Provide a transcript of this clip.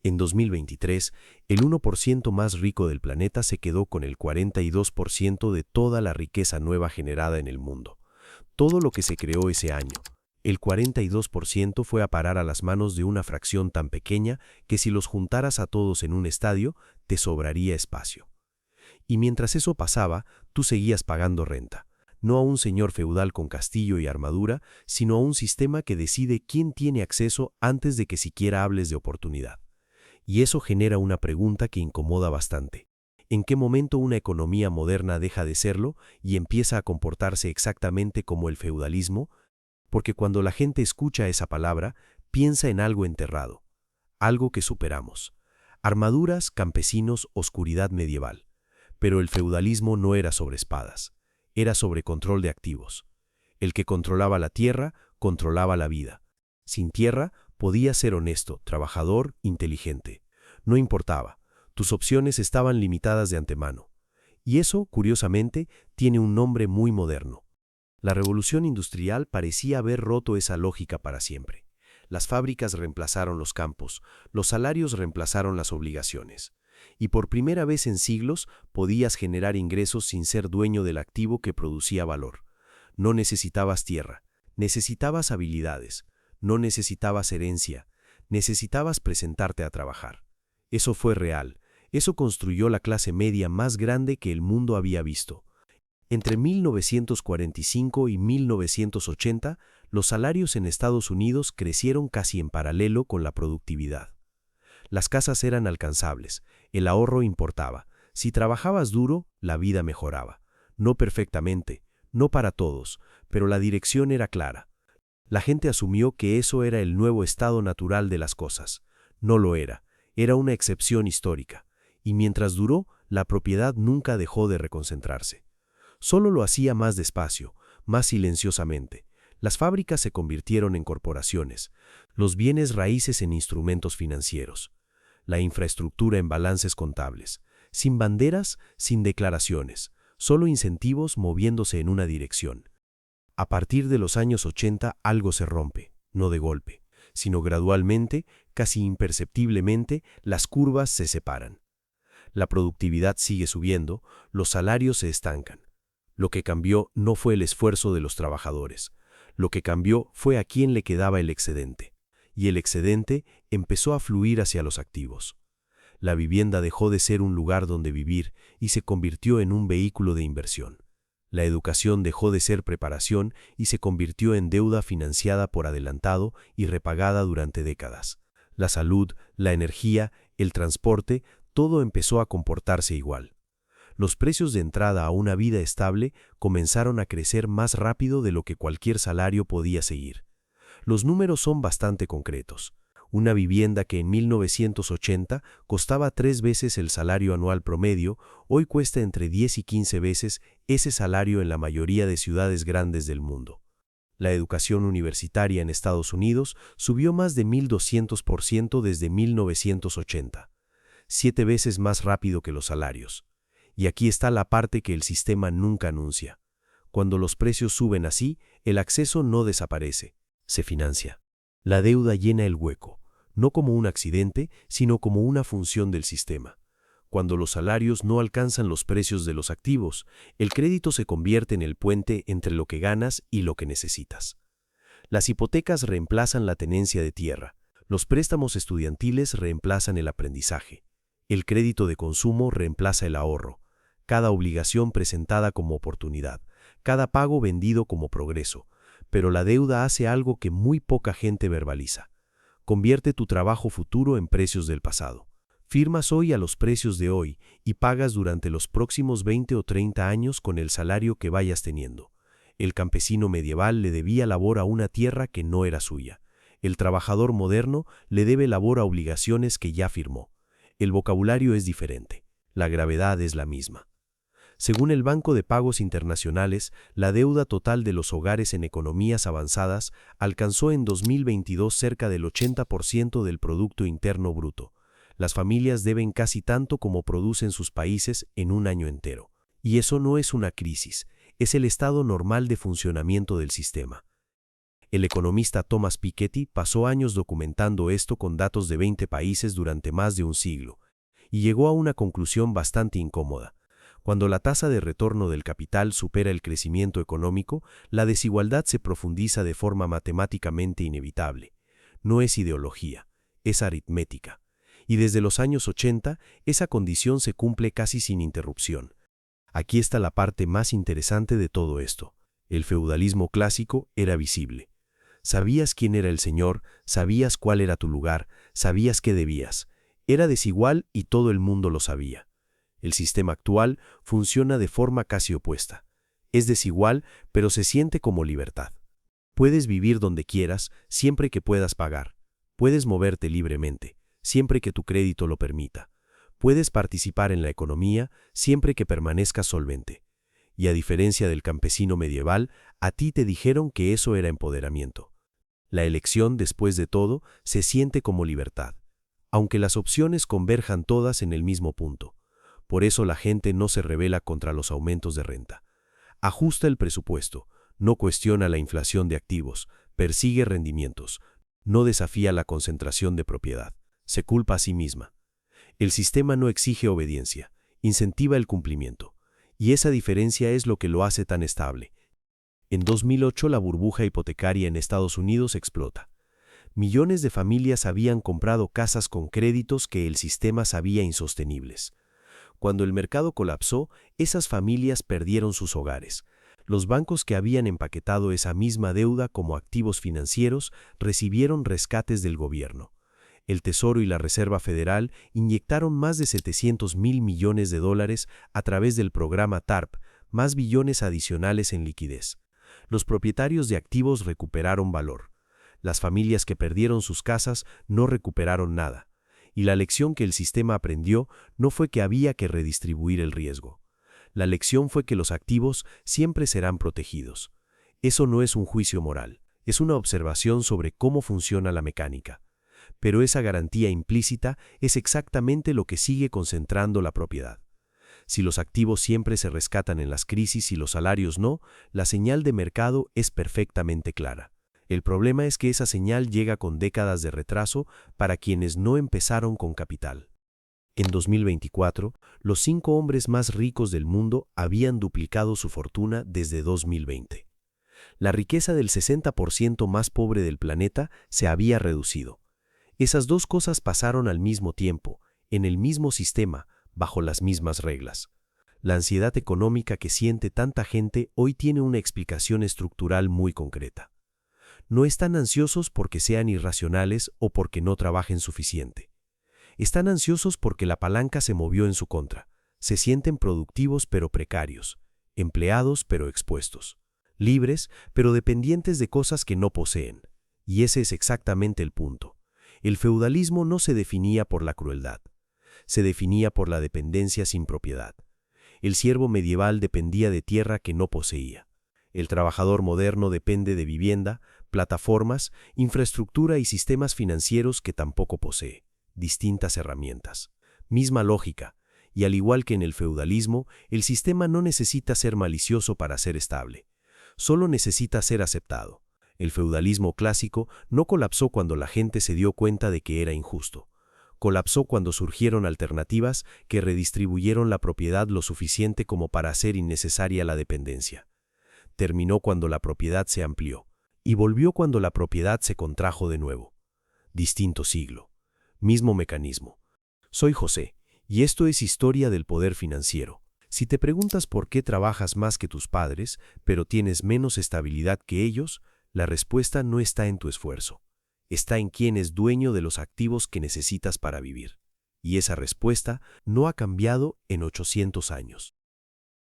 En 2023, el 1% más rico del planeta se quedó con el 42% de toda la riqueza nueva generada en el mundo. Todo lo que se creó ese año, el 42% fue a parar a las manos de una fracción tan pequeña que si los juntaras a todos en un estadio, te sobraría espacio. Y mientras eso pasaba, tú seguías pagando renta. No a un señor feudal con castillo y armadura, sino a un sistema que decide quién tiene acceso antes de que siquiera hables de oportunidad. Y eso genera una pregunta que incomoda bastante. ¿En qué momento una economía moderna deja de serlo y empieza a comportarse exactamente como el feudalismo? Porque cuando la gente escucha esa palabra, piensa en algo enterrado, algo que superamos. Armaduras, campesinos, oscuridad medieval. Pero el feudalismo no era sobre espadas, era sobre control de activos. El que controlaba la tierra, controlaba la vida. Sin tierra, podías ser honesto, trabajador, inteligente. No importaba, tus opciones estaban limitadas de antemano. Y eso, curiosamente, tiene un nombre muy moderno. La revolución industrial parecía haber roto esa lógica para siempre. Las fábricas reemplazaron los campos, los salarios reemplazaron las obligaciones. Y por primera vez en siglos podías generar ingresos sin ser dueño del activo que producía valor. No necesitabas tierra, necesitabas habilidades, no necesitabas herencia, necesitabas presentarte a trabajar. Eso fue real, eso construyó la clase media más grande que el mundo había visto. Entre 1945 y 1980, los salarios en Estados Unidos crecieron casi en paralelo con la productividad. Las casas eran alcanzables, el ahorro importaba. Si trabajabas duro, la vida mejoraba. No perfectamente, no para todos, pero la dirección era clara. La gente asumió que eso era el nuevo estado natural de las cosas. No lo era, era una excepción histórica. Y mientras duró, la propiedad nunca dejó de reconcentrarse. Solo lo hacía más despacio, más silenciosamente. Las fábricas se convirtieron en corporaciones, los bienes raíces en instrumentos financieros, la infraestructura en balances contables, sin banderas, sin declaraciones, solo incentivos moviéndose en una dirección. A partir de los años 80 algo se rompe, no de golpe, sino gradualmente, casi imperceptiblemente, las curvas se separan. La productividad sigue subiendo, los salarios se estancan. Lo que cambió no fue el esfuerzo de los trabajadores, lo que cambió fue a quién le quedaba el excedente. Y el excedente empezó a fluir hacia los activos. La vivienda dejó de ser un lugar donde vivir y se convirtió en un vehículo de inversión. La educación dejó de ser preparación y se convirtió en deuda financiada por adelantado y repagada durante décadas. La salud, la energía, el transporte, todo empezó a comportarse igual. Los precios de entrada a una vida estable comenzaron a crecer más rápido de lo que cualquier salario podía seguir. Los números son bastante concretos. Una vivienda que en 1980 costaba 3 veces el salario anual promedio, hoy cuesta entre 10 y 15 veces ese salario en la mayoría de ciudades grandes del mundo. La educación universitaria en Estados Unidos subió más de 1200% desde 1980, 7 veces más rápido que los salarios. Y aquí está la parte que el sistema nunca anuncia. Cuando los precios suben así, el acceso no desaparece, se financia. La deuda llena el hueco, no como un accidente, sino como una función del sistema. Cuando los salarios no alcanzan los precios de los activos, el crédito se convierte en el puente entre lo que ganas y lo que necesitas. Las hipotecas reemplazan la tenencia de tierra, los préstamos estudiantiles reemplazan el aprendizaje, el crédito de consumo reemplaza el ahorro, cada obligación presentada como oportunidad, cada pago vendido como progreso. Pero la deuda hace algo que muy poca gente verbaliza. Convierte tu trabajo futuro en precios del pasado. Firmas hoy a los precios de hoy y pagas durante los próximos 20 o 30 años con el salario que vayas teniendo. El campesino medieval le debía labor a una tierra que no era suya. El trabajador moderno le debe labor a obligaciones que ya firmó. El vocabulario es diferente. La gravedad es la misma. Según el Banco de Pagos Internacionales, la deuda total de los hogares en economías avanzadas alcanzó en 2022 cerca del 80% del Producto Interno Bruto. Las familias deben casi tanto como producen sus países en un año entero. Y eso no es una crisis, es el estado normal de funcionamiento del sistema. El economista Thomas Piketty pasó años documentando esto con datos de 20 países durante más de un siglo, y llegó a una conclusión bastante incómoda. Cuando la tasa de retorno del capital supera el crecimiento económico, la desigualdad se profundiza de forma matemáticamente inevitable. No es ideología, es aritmética. Y desde los años 80, esa condición se cumple casi sin interrupción. Aquí está la parte más interesante de todo esto. El feudalismo clásico era visible. Sabías quién era el señor, sabías cuál era tu lugar, sabías qué debías. Era desigual y todo el mundo lo sabía. El sistema actual funciona de forma casi opuesta. Es desigual, pero se siente como libertad. Puedes vivir donde quieras, siempre que puedas pagar. Puedes moverte libremente, siempre que tu crédito lo permita. Puedes participar en la economía, siempre que permanezcas solvente. Y a diferencia del campesino medieval, a ti te dijeron que eso era empoderamiento. La elección, después de todo, se siente como libertad, aunque las opciones converjan todas en el mismo punto. Por eso la gente no se rebela contra los aumentos de renta. Ajusta el presupuesto, no cuestiona la inflación de activos, persigue rendimientos, no desafía la concentración de propiedad, se culpa a sí misma. El sistema no exige obediencia, incentiva el cumplimiento. Y esa diferencia es lo que lo hace tan estable. En 2008 la burbuja hipotecaria en Estados Unidos explota. Millones de familias habían comprado casas con créditos que el sistema sabía insostenibles. Cuando el mercado colapsó, esas familias perdieron sus hogares. Los bancos que habían empaquetado esa misma deuda como activos financieros recibieron rescates del gobierno. El Tesoro y la Reserva Federal inyectaron más de $700.000 millones a través del programa TARP, más billones adicionales en liquidez. Los propietarios de activos recuperaron valor. Las familias que perdieron sus casas no recuperaron nada. Y la lección que el sistema aprendió no fue que había que redistribuir el riesgo. La lección fue que los activos siempre serán protegidos. Eso no es un juicio moral, es una observación sobre cómo funciona la mecánica. Pero esa garantía implícita es exactamente lo que sigue concentrando la propiedad. Si los activos siempre se rescatan en las crisis y los salarios no, la señal de mercado es perfectamente clara. El problema es que esa señal llega con décadas de retraso para quienes no empezaron con capital. En 2024, los 5 hombres más ricos del mundo habían duplicado su fortuna desde 2020. La riqueza del 60% más pobre del planeta se había reducido. Esas dos cosas pasaron al mismo tiempo, en el mismo sistema, bajo las mismas reglas. La ansiedad económica que siente tanta gente hoy tiene una explicación estructural muy concreta. No están ansiosos porque sean irracionales o porque no trabajen suficiente. Están ansiosos porque la palanca se movió en su contra. Se sienten productivos pero precarios, empleados pero expuestos, libres pero dependientes de cosas que no poseen. Y ese es exactamente el punto. El feudalismo no se definía por la crueldad, se definía por la dependencia sin propiedad. El siervo medieval dependía de tierra que no poseía. El trabajador moderno depende de vivienda, plataformas, infraestructura y sistemas financieros que tampoco posee. Distintas herramientas. Misma lógica, y al igual que en el feudalismo, el sistema no necesita ser malicioso para ser estable. Solo necesita ser aceptado. El feudalismo clásico no colapsó cuando la gente se dio cuenta de que era injusto. Colapsó cuando surgieron alternativas que redistribuyeron la propiedad lo suficiente como para hacer innecesaria la dependencia. Terminó cuando la propiedad se amplió, y volvió cuando la propiedad se contrajo de nuevo. Distinto siglo. Mismo mecanismo. Soy José, y esto es Historia del Poder Financiero. Si te preguntas por qué trabajas más que tus padres, pero tienes menos estabilidad que ellos, la respuesta no está en tu esfuerzo. Está en quién es dueño de los activos que necesitas para vivir. Y esa respuesta no ha cambiado en 800 años.